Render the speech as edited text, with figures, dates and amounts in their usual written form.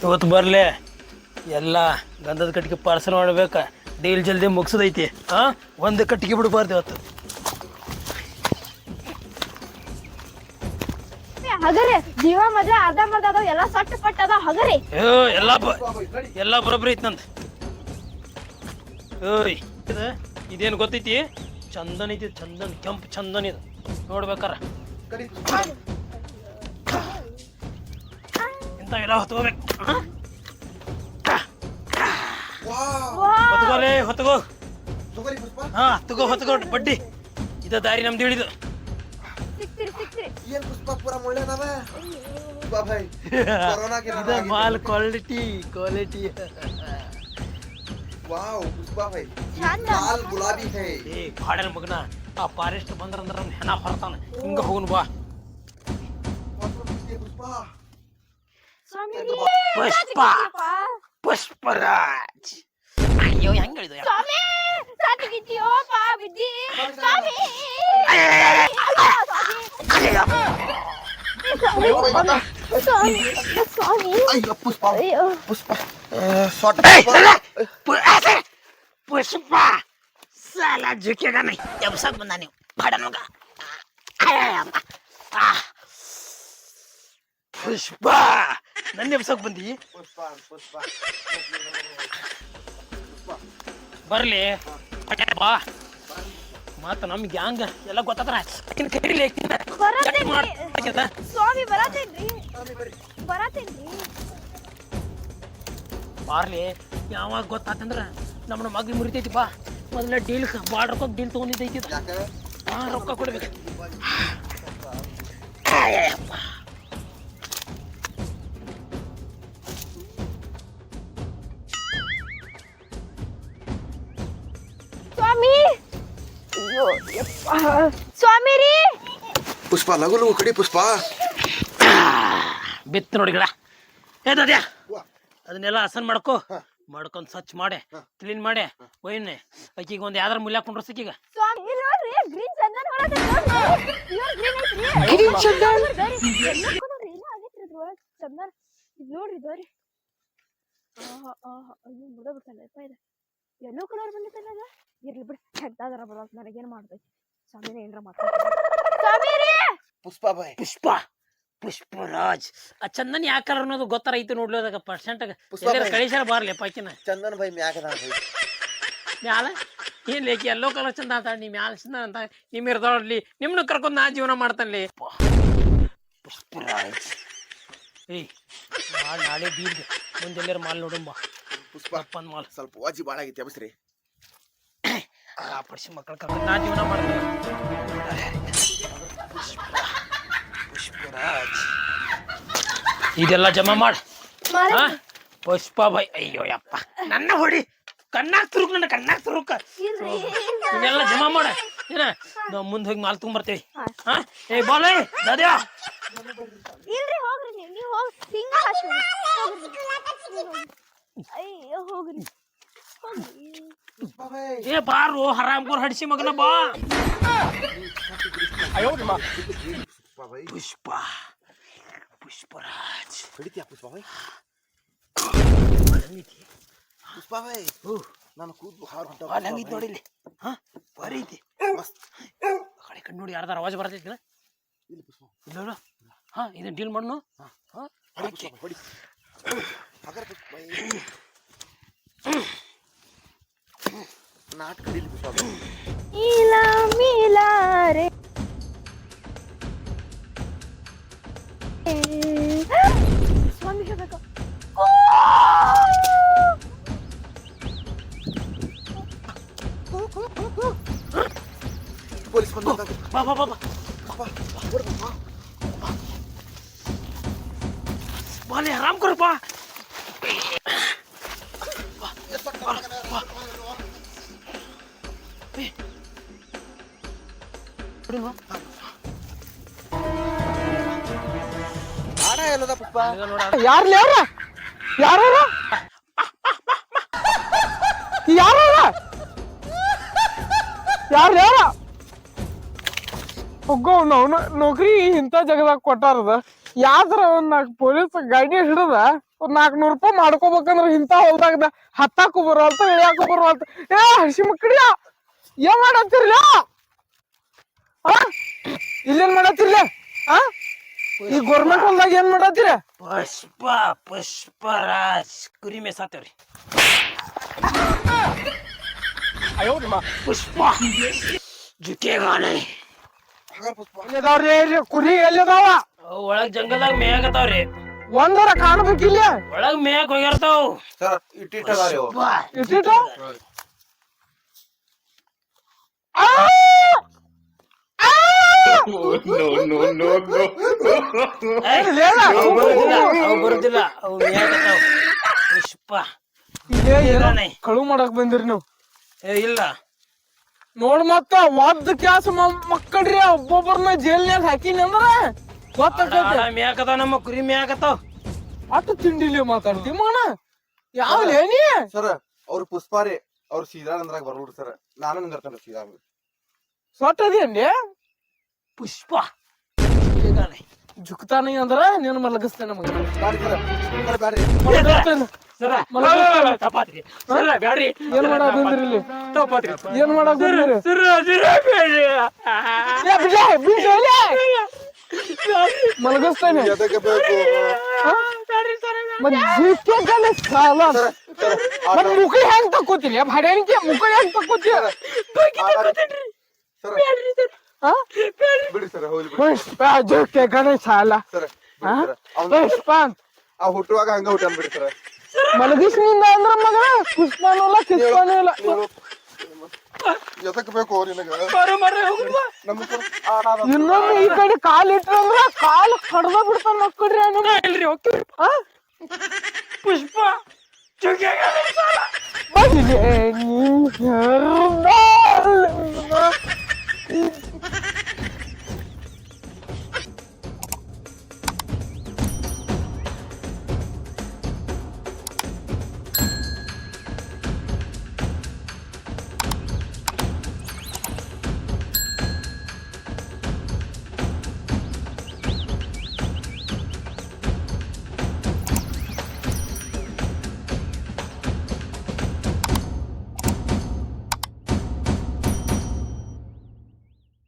ಇವತ್ತು ಬರ್ಲೆ ಎಲ್ಲ ಗಂಧದ ಕಟ್ಟಿಗೆ ಪಾರ್ಸಲ್ ಮಾಡ್ಬೇಕ. ಡೀಲ್ ಜಲ್ದಿ ಮುಗಿಸೋದೈತಿ. ಒಂದು ಕಟ್ಟಿಗೆ ಬಿಡಬಾರ್ದು ಇವತ್ತು. ಹಗರೆ ಜೀವ ಮದ್ವೆ ಅರ್ಧಂಬರ್ಧ ಅದಾವ, ಎಲ್ಲ ಸಟ್ಟ ಪಟ್ಟ ಅದಾವ ಹಗರೆ. ಎಲ್ಲ ಬರೋಬ್ಬರಿ ಐತಿ ನಂದು. ಓಯ್ ಇದೇನು ಗೊತ್ತೈತಿ? ಚಂದನ್ ಐತಿ, ಚಂದನ್, ಕೆಂಪು ಚಂದನ್ ಇದು ನೋಡ್ಬೇಕಾರ. ಇಂಥವೆಲ್ಲ ಹೊತ್ಕೋಬೇಕು. ಹೊತ್ಕೋಲೆ ಹೊತ್ಕೋ. ಹೊತ್ಕೋ ಬಡ್ಡಿ. ಇದ ದಾರಿ ನಮ್ದು ಹಿಡಿದು. ಮಾಲ್ ಕ್ವಾಲಿಟಿ ಹಾಡನ ಮಗನ. ಆ ಫಾರೆಸ್ಟ್ ಬಂದ್ರಂದ್ರ ಹೆಣ ಬರ್ತಾನ. ಹಿಂಗ ಹೋಗುನ್ ಬಾ. ಪುಷ್ಪ ಪುಷ್ಪರಾಜ್. ಅಯ್ಯೋ ಹೆಂಗ ಹೇಳಿದ? पुष्पा साला झुकेगा नहीं. जब सब बंदा नहीं भाड़न होगा. पुष्पा ನನ್ನ ಎಬ್ಸಕ್ ಬಂದಿ? ಬರ್ಲಿ ಬಾ. ಮತ್ತ ನಮ್ ಗ್ಯಾಂಗ್ ಎಲ್ಲ ಗೊತ್ತಾದ್ರ ಸ್ವಾಮಿ ಬರತೇನ್ರಿ. ಬಾರ್ಲಿ. ಯಾವಾಗ ಗೊತ್ತಾತಂದ್ರ ನಮ್ಮನ್ನ ಮಗ್ಳು ಮುರಿತೈತಿ. ಬಾ ಮೊದಲ ಡೀಲ್ ಬಾಳ್ ರೊಕ್ಕ ಡೀಲ್ ತಗೊಂಡಿದ್ದೈತಿ. ರೊಕ್ಕ ಕೊಡ್ಬೇಕು. ಸ್ವಾಮಿ ರೀ ಪುಷ್ಪ ಲಗು ಲಗು ಕಡಿ. ಪುಷ್ಪ ಬಿತ್ತು ನೋಡಿ ಗಿಡ. ಏದದ್ಯಾ ಅದನ್ನೆಲ್ಲ ಹಸನ್ ಮಾಡ್ಕೊಂಡ್ ಸ್ವಚ್ಛ ಮಾಡಿ ಕ್ಲೀನ್ ಮಾಡಿ ಒಯ್ನೆ. ಆಕಿಗೆ ಒಂದ್ ಯಾವ್ದಾರ ಮೂಲ್ಯ ಹಾಕೊಂಡ್ರ ಸಿಕ್ಕೀಗ. Yellow colour ಬಂದಿತ್ತಲ್ಲ. ಇರ್ಲಿ ಬಿಡಿ, ಚೆಂದಾದರ ಬರೋಕ್ ನನಗೇನ್ ಮಾಡ್ತೈತಿ. ಸ್ವಾಮಿನ ಏನ್ರ ಮಾಡ್ತಾರೆ. ಪುಷ್ಪ ಪುಷ್ಪರಾಜ್. ಆ ಚಂದನ್ ಯಾಕ ಅನ್ನೋದು ಗೊತ್ತಾರೈತಿ ನೋಡ್ಲಿ. ಅದಾಗ ಪರ್ಸೆಂಟ್ ಕಳಿಸಾರ ಬಾರ್ಲಿ ಪಾಕಿನ. ಚಂದನ್ ಬೈ ಮ್ಯಾಲ ಏನ್ ಲೇಕಿ ಎಲ್ಲೋ ಕಲರ್ ಚಂದ ಅಂತ ನೀ ಮ್ಯಾಲ ಚಂದ ಅಂತ ನಿಮ್ ಇರ್ದೋಡ್ಲಿ. ನಿಮ್ನ ಕರ್ಕೊಂಡ್ ನಾ ಜೀವನ ಮಾಡ್ತಾನಲ್ಲಿ. ಪುಷ್ಪರಾಜ್ ನಾಳೆ ಬೀದ್ ಮುಂದೆಲ್ಲರ ಮಾಲ್ ನೋಡುಂಬ. ಪುಷ್ಪ ಮಾಲ್ ಸ್ವಲ್ಪ ವಾಜಿ ಬಾಳ ಆಗೈತಿ. ಅಬಸ್ರಿ ಆ ಪಡಿಸಿ ಮಕ್ಕಳ ಕರ್ಕೊಂಡು ನಾ ಜೀವನ ಮಾಡ್ತಾನೆ. ಪುಷ್ಪರಾಜ್ ಇದೆಲ್ಲ ಜಮಾ ಮಾಡ. ಪುಷ್ಪ ಭಾಯ್. ಅಯ್ಯೋ ಯಪ್ಪ ನನ್ನ ಹೊಡಿ. ಕಣ್ಣಾಗ್ ತುರುಕ್, ನನ್ನ ಕಣ್ಣಾಗ್ ತುರುಕ. ಇದೆಲ್ಲ ಜಮಾ ಮಾಡ. ಏನ ನಾವು ಮುಂದೆ ಹೋಗಿ ಮಾಲ್ ತಗೊಂಡ್ಬರ್ತೇವಿ. ಏ ಬಾಲ ದಾದ್ಯಾ. ಇಲ್ರಿ ಹೋಗ್ರಿ ನೀವು ಹೋಗಿ ಹಿಂಗ ಅಯ್ಯೋ ಹೋಗ್ರಿ. ಏ ಬಾರು ಹರಾಮ್ಗೋರ್ ಹಡಿಸಿ ಮಗನ ಬಾ. ಪುಷ್ಪ ಪುಷ್ಪರಾಜ್ ಹಿಡಿತೀಯ ಪುಷ್ಪ ಭಾಯ್? ಪುಷ್ಪ ಭಾಯ್ ನಾನು ಕೂದಲು ಹಾರು ಹಂಗಿತ್ತು ನೋಡಿ ಇಲ್ಲಿ. ಬಾರಿ ಐತಿ. ಕಡೆ ಕಣ್ಣು ನೋಡಿ ಯಾರ್ದಾರ ಆವಾಜ್ ಬರ್ತೈತಿಲ್ಲ. ಇಲ್ಲ ಇದನ್ನ ಡೀಲ್ ಮಾಡ್ನು. ನಾಟಕ ಡೀಲ್ ಪುಷ್ಪ ಭಾಯ್. ಸ್ವಾಮಿ ಹೇಳ್ಬೇಕು. ಪೊಲೀಸ್ ಬಂದ. ಬಾ ಬಾ ಬಾ ಬಾ ಬಾಲೆ ಆರಾಮ್ ಕರು ಬಾ. ಯಾರ ಯಾರ ಹೋಗೋ ನಾವು ನೌಕರಿ ಇಂಥ ಜಗದಾಗ ಕೊಟ್ಟಾರದ ಯಾವ್ದ್ರ ಒಂದ್ 4 ಪೊಲೀಸ್ ಗಾಡಿ ಹಿಡದ ಒಂದ್ 400 ರೂಪಾಯಿ ಮಾಡ್ಕೋಬೇಕಂದ್ರ ಇಂತ ಹೊಲ್ದಾಗ ಹತ್ತಾಕು ಬರೋಲ್ತ ಇಳಿಯಾಕು ಬರೋಲ್ತ. ಏ ಹಸಿ ಮಕ್ಕಳಿಯ ಏನ್ ಮಾಡತ್ತಿರ್ಲ ಇಲ್ಲೇನ್ ಮಾಡತ್ತಿರ್ಲ ಈ ಗೌರ್ಮೆಂಟ್ ಹೊಲ್ದಾಗ ಏನ್ ಮಾಡತ್ತೀರ? ಪುಷ್ಪರಾಜ್ ಕುರಿ ಮೇಸಾತೇವ್ರಿ. ಪುಷ್ಪ ಜುಕೆಗಾನೆ ಎಲ್ಲಿದಾವ್ರಿ ಕುರಿ ಎಲ್ಲಿದಾವ? ಒಳಗ್ ಜಂಗಲ್ದಾಗ ಮೇಯಾಕತಾವ್ರಿ. ಒಂದರ ಕಾಣ್ಬೇಕಿಲ್ಲ ಒಳಗ್ ಮೇಯಕ್ ಹೋಗಿರ್ತಾವ್. ಸರ್ ಇಟ್ಟಿಟ್ಟದಾರಿ ಅವು. ಇಟ್ಟಿಟ ಅವ್ ಬರುದಿಲ್ಲ, ಅವ್ ಮೇಯಾಕತಾವ್. ಪುಷ್ಪ ಕಳು ಮಾಡಕ್ ಬಂದಿರಿ ನೀವು? ಇಲ್ಲ ನೋಡ್ ಮತ್ತ ಒದ್ದ ಕ್ಯಾಸ್ ಮಕ್ಕಳ್ರಿ ಒಬ್ಬೊಬ್ಬರನ್ನ ಜೈಲ್ನ್ಯಾಗ ಹಾಕಿನಿ ಅಂದ್ರ ಗೊತ್ತಾಗ್ತೈತಿ. ಮೇಯಾಕತಾವ್, ನಮ್ಮ ಕುರಿ ಮೇಯಾಕತಾವ್. ಅಟ್ಟು ತಿಂಡಿಲಿ ಮಾತಾಡ್ತಿ ಮಗನ ಯಾವ ಏನಿ? ಸರ್ ಅವ್ರ ಪುಷ್ಪಾರಿ ಅವ್ರ ಸೀದಾ ಅಂದ್ರಾಗ ಬರ್ಬಿಡ್ರಿ ಸರ್. ನಾನು ನಿಂದಿರ್ತಾನೆ ಸೀದಾ. ಸೊಟ್ಟದೇನ್ರಿ ಪುಷ್ಪ ಜುಕೆಗಾನೆ ಜುಕ್ತಾನಿ ಅಂದ್ರ ನೀನ್ ಮಲಗಿಸ್ತೇನೆ ಮಗ. ಬ್ಯಾಡ್ರಿ ಸರ್, ಸರ್ ಬ್ಯಾಡ್ರಿ. ಬ್ಯಾಡ್ರಿ. ಏನ್ ಮಾಡಕ್ ಬಂದಿರಿ ಇಲ್ಲಿ? ಏನ್ ಮಾಡಕ್ ಬಂದಿರಿ? ಮಲಗಿಸ್ತೇನೆ. ಎದಕ್ಕೆ ಬೇಕು? ಸಾಲ ಮತ್ ಮುಖ ಹೆಂಗ್ ತಕ್ಕೋತೀರಿ? ಭಾಡ್ಯಾನಿಕೆ ಮುಖ ಹೆಂಗ್ ತಕ್ಕೋತೀರ? ಸರ್ ಬಿಡಿ ಸರ್, ಹೋಗ್ಲಿ ಬಿಡಿ ಪುಷ್ಪ ಜೋಕೆ ಗಣೇಶ ಅಲ್ಲ ಸರ್. ಪುಷ್ಪ ಆ ಹುಟ್ಟುವಾಗ ಹಂಗ ಹುಟ್ಟ ಬಿಡಿ ಸರ್. ಮಲಗಿಸಿನಿಂದ ಅಂದ್ರ ಮಗ ಪುಷ್ಪನೂ ಇಲ್ಲ ಕಿಸ್ಪನೂ ಇಲ್ಲ. ಎದಕ್ ಬೇಕು ನಿನಗ? ಇನ್ನೊಮ್ಮೆ ಈ ಕಡೆ ಕಾಲ್ ಇಟ್ರಂದ್ರ ಕಾಲ್ ಕಡ್ದ ಬಿಡ್ತಾನ ಮಕ್ಕಳ್ರಿ. ಪುಷ್ಪ ಜುಕೆಗಾನೆ